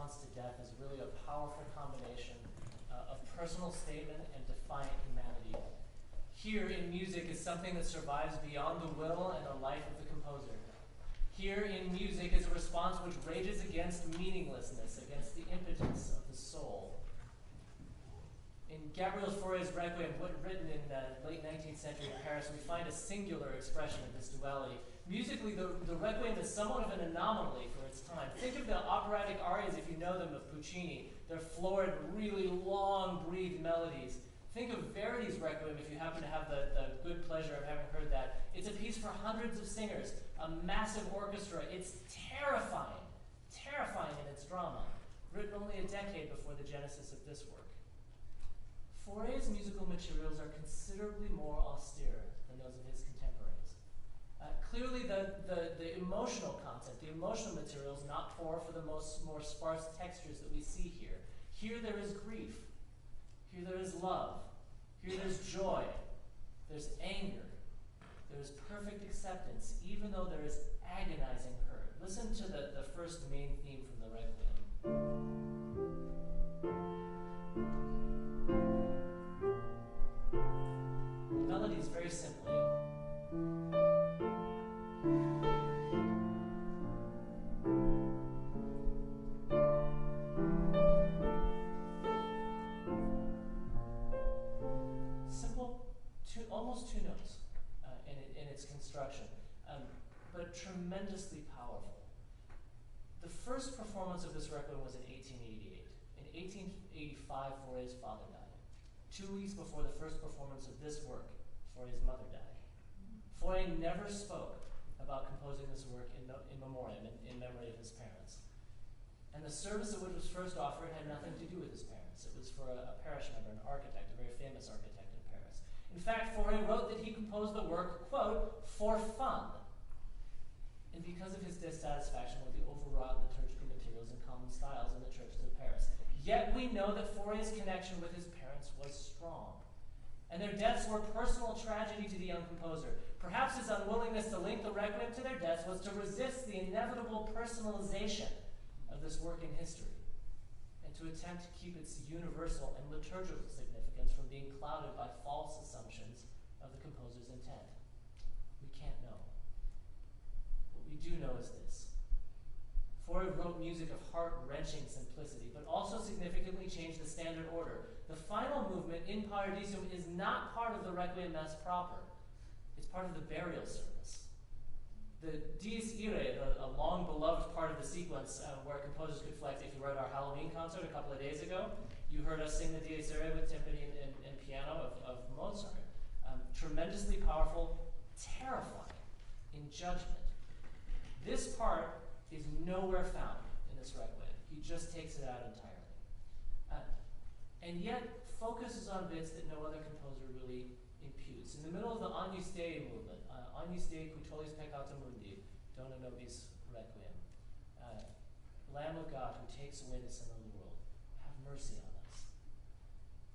response to death is really a powerful combination of personal statement and defiant humanity. Here in music is something that survives beyond the will and the life of the composer. Here in music is a response which rages against meaninglessness, against the impotence of the soul. In Gabriel Fauré's Requiem, written in late 19th century Paris, we find a singular expression of this duality. Musically, the Requiem is somewhat of an anomaly for its time. Think of the operatic arias, if you know them, of Puccini. They're florid, really long, breathed melodies. Think of Verdi's Requiem, if you happen to have the good pleasure of having heard that. It's a piece for hundreds of singers, a massive orchestra. It's terrifying in its drama, written only a decade before the genesis of this work. Fauré's musical materials are considerably more austere than those of his contemporaries. Clearly, the emotional content, the emotional material is not poor for the more sparse textures that we see here. Here there is grief. Here there is love. Here there's joy. There's anger. There is perfect acceptance, even though there is agonizing hurt. Listen to the first main theme from the Requiem. The melody is very simply. Simple, almost two notes in its construction, but tremendously powerful. The first performance of this Requiem was in 1888. In 1885, Fauré's father died. 2 weeks before the first performance of this work, Fauré's mother died. Fauré never spoke about composing this work in memoriam, in memory of his parents. And the service at which it was first offered had nothing to do with his parents. It was for a parish member, an architect, a very famous architect in Paris. In fact, Fauré wrote that he composed the work, quote, for fun, and because of his dissatisfaction with the overwrought liturgical materials and common styles in the churches of Paris. Yet we know that Fauré's connection with his parents was strong, and their deaths were personal tragedy to the young composer. Perhaps his unwillingness to link the Requiem to their deaths was to resist the inevitable personalization of this work in history, and to attempt to keep its universal and liturgical significance from being clouded by false assumptions of the composer's intent. We can't know. What we do know is this. Fauré wrote music of heart-wrenching simplicity, but also significantly changed the standard order. The final movement, in Paradisium, is not part of the Requiem Mass proper. It's part of the burial service. The Dies Irae, a long-beloved part of the sequence where composers could flex. If you were at our Halloween concert a couple of days ago, you heard us sing the Dies Irae with timpani and piano of Mozart. Tremendously powerful, terrifying in judgment. This part is nowhere found in this Requiem. He just takes it out entirely. And yet focuses on bits that no other composer really imputes. In the middle of the Agnus Dei movement, Agnus Dei qui tollis peccata mundi, Dona nobis Requiem, Lamb of God who takes away the sin of the world, have mercy on us.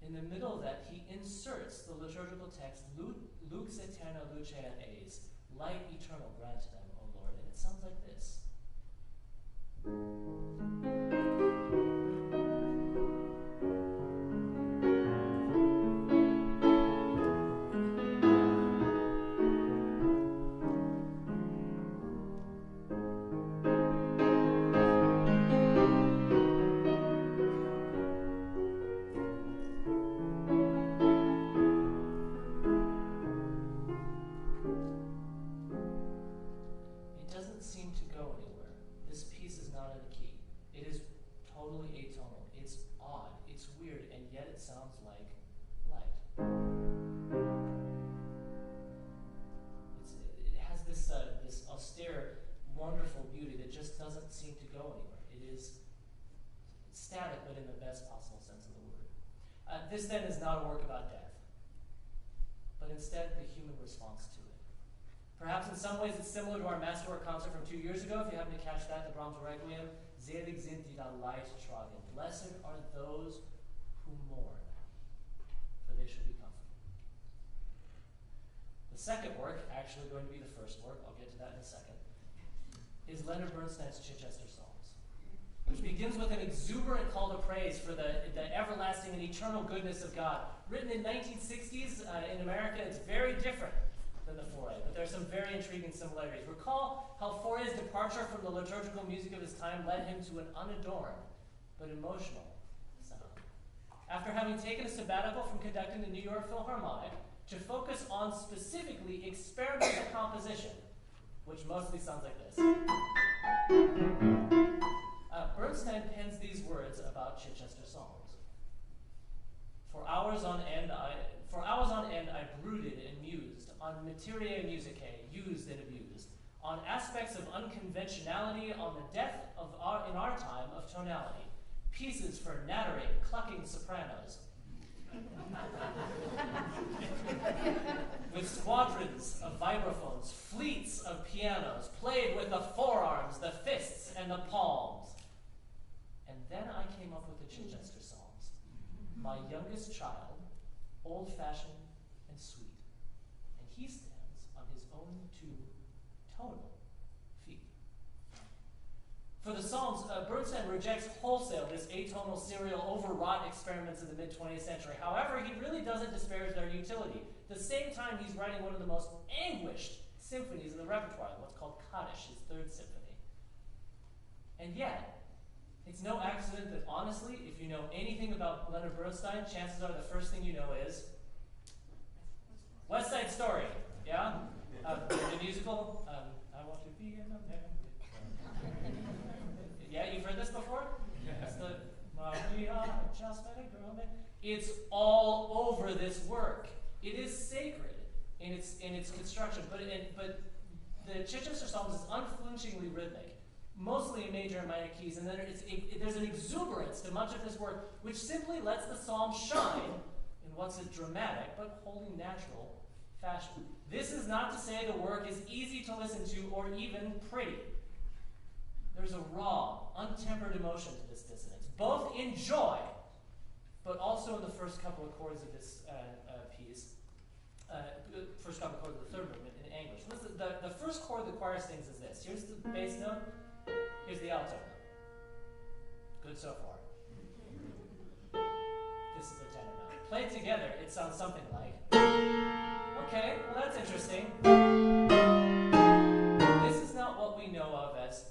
In the middle of that, he inserts the liturgical text, Lux aeterna luceat eis, light eternal grant them, O Lord, and it sounds like this. This then is not a work about death, but instead the human response to it. Perhaps in some ways it's similar to our Masterwork concert from 2 years ago, if you happen to catch that, the Brahms Requiem. Selig sind die da Leid tragen. Blessed are those who mourn, for they shall be comforted. The second work, actually going to be the first work, I'll get to that in a second, is Leonard Bernstein's Chichester Psalms. which begins with an exuberant call to praise for the everlasting and eternal goodness of God. Written in 1960s in America, it's very different than the Fauré, but there are some very intriguing similarities. Recall how Fauré's departure from the liturgical music of his time led him to an unadorned but emotional sound. After having taken a sabbatical from conducting the New York Philharmonic to focus on specifically experimental composition, which mostly sounds like this. Bernstein pens these words about Chichester songs. For hours on end, I brooded and mused on materia musicae, used and abused, on aspects of unconventionality, on the death in our time of tonality, pieces for nattering, clucking sopranos, with squadrons of vibraphones, fleets of pianos, played with the forearms, the fists, and the palms. And then I came up with the Chichester songs, my youngest child, old-fashioned and sweet, and he stands on his own two tonal feet. For the Psalms, Bernstein rejects wholesale this atonal, serial, overwrought experiments of the mid-20th century. However, he really doesn't disparage their utility. At the same time, he's writing one of the most anguished symphonies in the repertoire, what's called Kaddish, his third symphony. And yet, it's no accident that, honestly, if you know anything about Leonard Bernstein, chances are the first thing you know is West Side Story, yeah? The musical, I want to be an American. Yeah, you've heard this before? It's the Maria, just met a girl. It's all over this work. It is sacred in its construction, but the Chichester Psalms is unflinchingly rhythmic, mostly in major and minor keys, and then there's an exuberance to much of this work which simply lets the psalm shine in what's a dramatic but wholly natural fashion. This is not to say the work is easy to listen to or even pretty. There's a raw, untempered emotion to this dissonance, both in joy, but also in the first couple of chords of this piece, first couple of chords of the third movement in anguish. Listen, the first chord the choir sings is this. Here's the bass note, here's the alto note. Good so far. This is the tenor note. Played together, it sounds something like, okay, well that's interesting. This is not what we know of as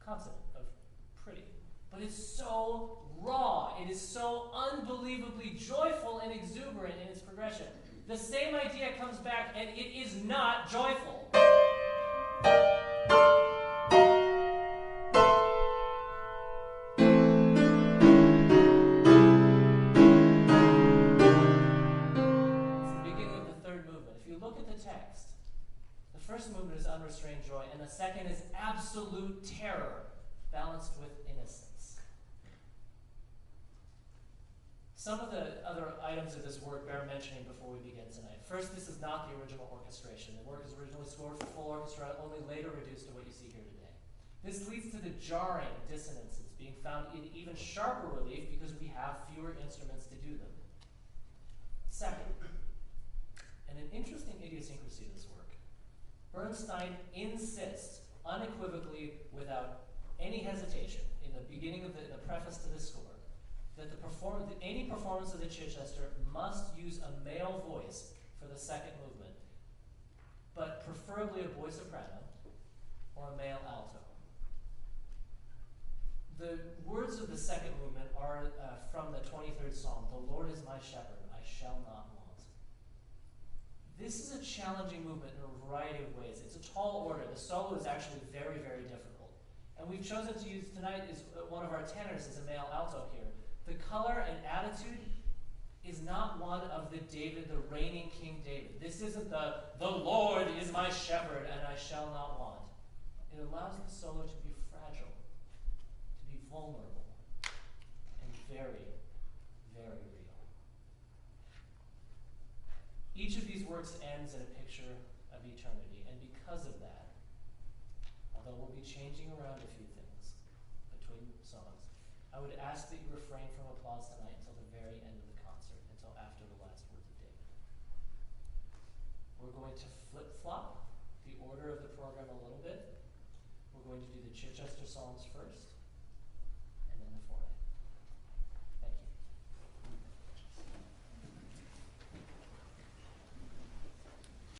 consonant of pretty, but it's so raw, it is so unbelievably joyful and exuberant in its progression. The same idea comes back, and it is not joyful. It's the beginning of the third movement. If you look at the text, the first movement is unrestrained joy, and the second is absolute terror, balanced with innocence. Some of the other items of this work bear mentioning before we begin tonight. First, this is not the original orchestration. The work is originally scored for full orchestra, only later reduced to what you see here today. This leads to the jarring dissonances being found in even sharper relief because we have fewer instruments to do them. Second, and an interesting idiosyncrasy of this work, Bernstein insists unequivocally, without any hesitation, in the beginning of the preface to this score, that any performance of the Chichester must use a male voice for the second movement, but preferably a boy soprano or a male alto. The words of the second movement are from the 23rd Psalm, "The Lord is my shepherd, I shall not want." This is a challenging movement in a variety of ways. It's a tall order. The solo is actually very, very difficult. And we've chosen to use tonight is one of our tenors as a male alto here. The color and attitude is not one of the reigning King David. This isn't the Lord is my shepherd and I shall not want. It allows the solo to be fragile, to be vulnerable, and very, very real. Each of these works ends in a picture of eternity, and because of that, although we'll be changing around a few things between songs, I would ask that you refrain from applause tonight until the very end of the concert, until after the last words of David. We're going to flip-flop the order of the program a little bit. We're going to do the Chichester Psalms first,